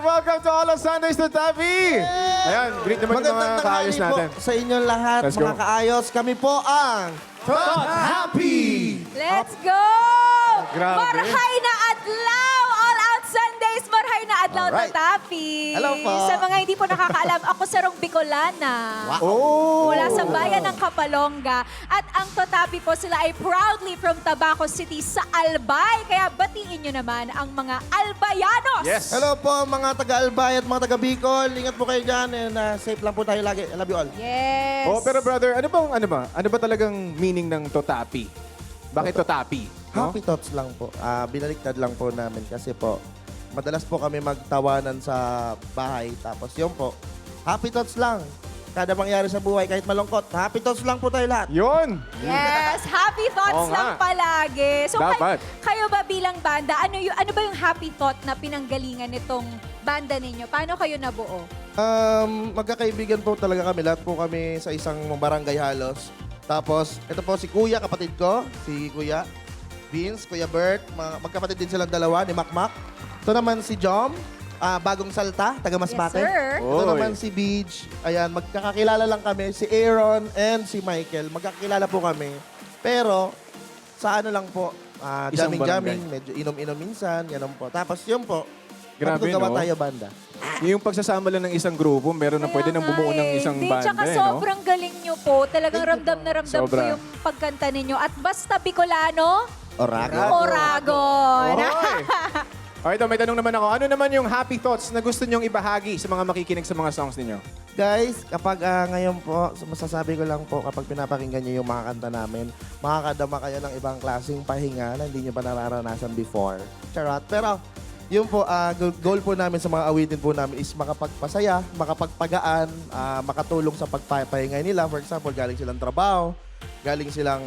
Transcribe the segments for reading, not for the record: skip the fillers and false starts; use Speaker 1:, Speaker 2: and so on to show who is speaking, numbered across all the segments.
Speaker 1: welcome to all of Sundays to Tabi! Ayan, greet naman yung mga kaayos natin.
Speaker 2: Sa inyong lahat,
Speaker 1: Let's
Speaker 2: mga
Speaker 1: go.
Speaker 2: kaayos. Kami po ang
Speaker 1: Tot Happy!
Speaker 3: Let's go!
Speaker 1: Grabe.
Speaker 3: Marhay na adlaw! All out Sundays, marhay na adlaw
Speaker 2: Alright.
Speaker 3: to Tapi.
Speaker 2: Hello po.
Speaker 3: Sa mga hindi po nakakaalam, ako si Rong Bicolana.
Speaker 1: Oh!
Speaker 3: Mula sa bayan ng Kapalonga. At ang Totapi po, sila ay proudly from Tabaco City sa Albay. Kaya batiin nyo naman ang mga Albayanos.
Speaker 1: Yes!
Speaker 2: Hello po mga taga-Albay at mga taga-Bicol. Ingat po kayo dyan and safe lang po tayo lagi. I love you all.
Speaker 3: Yes.
Speaker 1: Oh, pero brother, ano ba talagang meaning ng Totapi? Bakit Totapi? No?
Speaker 2: Happy thoughts lang po. Binaliktad lang po namin kasi po, madalas po kami magtawanan sa bahay. Tapos yun po, happy thoughts lang. Kada mangyari sa buhay, kahit malungkot, happy thoughts lang po tayo lahat.
Speaker 1: Yun!
Speaker 3: Yes, happy thoughts
Speaker 1: Oo nga.
Speaker 3: lang palagi. So
Speaker 1: Dapat.
Speaker 3: kayo ba bilang banda, ano ba yung happy thought na pinanggalingan nitong banda ninyo? Paano kayo nabuo?
Speaker 2: Magkakaibigan po talaga kami. Lahat po kami sa isang barangay halos. Tapos, ito po si Kuya, kapatid ko. Si Kuya Vince, Kuya Bert. Magkapatid din silang dalawa, ni Makmak. Ito naman si Jom, bagong salta, taga Masbate.
Speaker 3: Yes, sir.
Speaker 2: Ito
Speaker 1: Oy.
Speaker 2: naman si Beach. Ayan, magkakakilala lang kami. Si Aaron and si Michael. Magkakakilala po kami. Pero, sa ano lang po,
Speaker 1: Isang
Speaker 2: jamming-jamming, medyo inom-inom minsan, ganun po. Tapos yun po,
Speaker 1: Grabe,
Speaker 2: gawa
Speaker 1: no?
Speaker 2: tayo banda.
Speaker 1: Yung pagsasama lang ng isang grupo, meron na pwede nang bumuo ng isang
Speaker 3: Hindi,
Speaker 1: banda,
Speaker 3: tsaka
Speaker 1: no?
Speaker 3: sobrang galing nyo po. Talagang
Speaker 2: Thank you
Speaker 3: ramdam
Speaker 2: po.
Speaker 3: na ramdam ko
Speaker 1: Sobra.
Speaker 3: yung pagkanta ninyo. At basta Bicolano,
Speaker 2: Orago.
Speaker 3: Oragon.
Speaker 1: Hoy! Okay, ito, may tanong naman ako. Ano naman yung happy thoughts na gusto nyong ibahagi sa mga makikinig sa mga songs ninyo?
Speaker 2: Guys, kapag ngayon po, masasabi ko lang po, kapag pinapakinggan niyo yung mga kanta namin, makakadama kayo ng ibang klaseng pahinga na hindi niyo pa nararanasan before. Charot. Pero, yun po, goal po namin sa mga awitin po namin is makapagpasaya, makapagpagaan, makatulong sa pagpapahinga nila. For example, galing silang trabaho, galing silang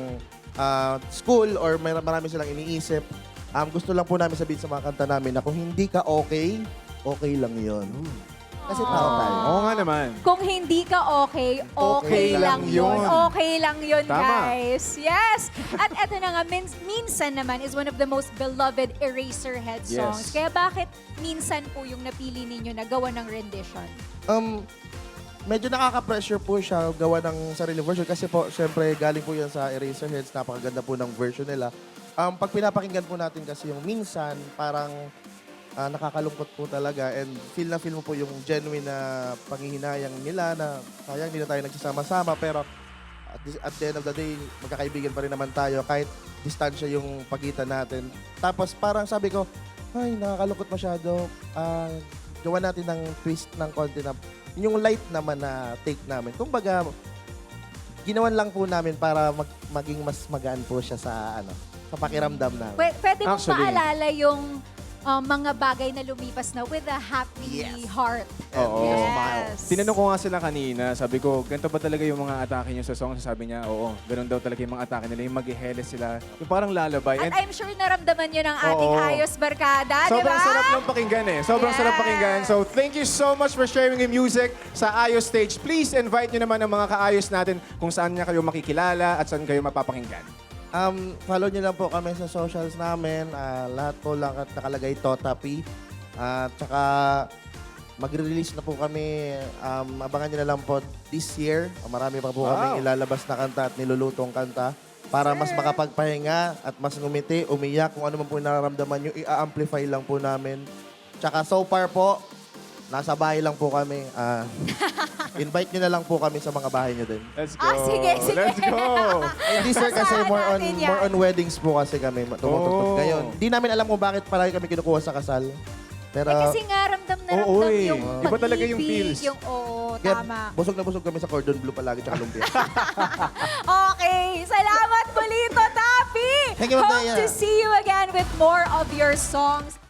Speaker 2: school, or marami silang iniisip. Gusto lang po namin sabihin sa mga kanta namin na kung hindi ka okay, okay lang yun. Kasi tao tayo.
Speaker 1: Oo nga naman.
Speaker 3: Kung hindi ka okay, okay
Speaker 2: Okay
Speaker 3: lang
Speaker 1: lang
Speaker 3: yun.
Speaker 1: yun.
Speaker 3: Okay lang yun,
Speaker 1: Tama.
Speaker 3: guys. Yes! At eto na nga, Minsan naman is one of the most beloved Eraserhead
Speaker 1: Yes.
Speaker 3: songs. Kaya bakit Minsan po yung napili ninyo na gawa ng rendition?
Speaker 2: Medyo nakaka-pressure po siya gawa ng sarili version kasi po, syempre, galing po yan sa Eraserheads. Napakaganda po ng version nila. Pag pinapakinggan po natin kasi yung minsan, parang nakakalungkot po talaga and feel mo po yung genuine na panghihinayang nila na sayang hindi na tayo nagsasama-sama pero at the end of the day, magkakaibigan pa rin naman tayo kahit distansya yung pagitan natin. Tapos parang sabi ko, ay, nakakalungkot masyado. Gawa natin ng twist ng konti na yung light naman na take namin. Kumbaga, ginawan lang po namin para maging mas magaan po siya sa sa pakiramdam namin.
Speaker 3: Pwede mong
Speaker 1: Actually-
Speaker 3: maalala yung mga bagay na lumipas na with a happy
Speaker 2: Yes.
Speaker 3: heart.
Speaker 1: Oo.
Speaker 3: Yes.
Speaker 1: Tinanong ko nga sila kanina, sabi ko, ganito ba talaga yung mga atake niyo sa song? Sabi niya, oo, ganun daw talaga yung mga atake nila, yung mag-iheles sila, yung parang lalabay.
Speaker 3: At I'm sure naramdaman nyo ng ating
Speaker 1: Oo.
Speaker 3: ayos barkada, di ba?
Speaker 1: Sobrang sarap lang pakinggan eh. Sobrang
Speaker 3: Yes.
Speaker 1: sarap pakinggan. So, thank you so much for sharing your music sa Ayos Stage. Please invite nyo naman ang mga kaayos natin kung saan niya kayo makikilala at saan kayo mapapakinggan.
Speaker 2: Follow niyo lang po kami sa socials namin. Lahat po lang at nakalagay Totapi. Tsaka magre-release na po kami. Abangan niyo na lang po this year. Marami pa po
Speaker 1: Wow.
Speaker 2: kami ilalabas na kanta at nilulutong kanta para mas makapagpahinga at mas ngumiti, umiyak. Kung ano man po nararamdaman niyo, i-amplify lang po namin. Tsaka so far po, nasa bahay lang po kami. Invite niyo na lang po kami sa mga bahay niyo din.
Speaker 1: Let's go.
Speaker 3: Sige.
Speaker 1: Let's go.
Speaker 2: Hindi sir, kasi
Speaker 3: Sasaan natin yan?
Speaker 2: more on weddings po kasi kami tumutugtog
Speaker 1: Oh.
Speaker 2: ngayon. Di namin alam kung bakit palagi kami kinukuha sa kasal. Pero
Speaker 3: Kasi nga ramdam na
Speaker 1: Oo,
Speaker 3: ramdam
Speaker 1: eh.
Speaker 3: yung
Speaker 1: Iba
Speaker 3: pag-ibig,
Speaker 1: talaga yung feels.
Speaker 3: Yung, oo,
Speaker 2: kaya
Speaker 3: tama.
Speaker 2: busog na busog kami sa cordon bleu palagi tsaka lumpia.
Speaker 3: Okay, salamat muli, Totapi!
Speaker 2: Thank you, Ma'am
Speaker 3: Hope
Speaker 2: Daya.
Speaker 3: to see you again with more of your songs.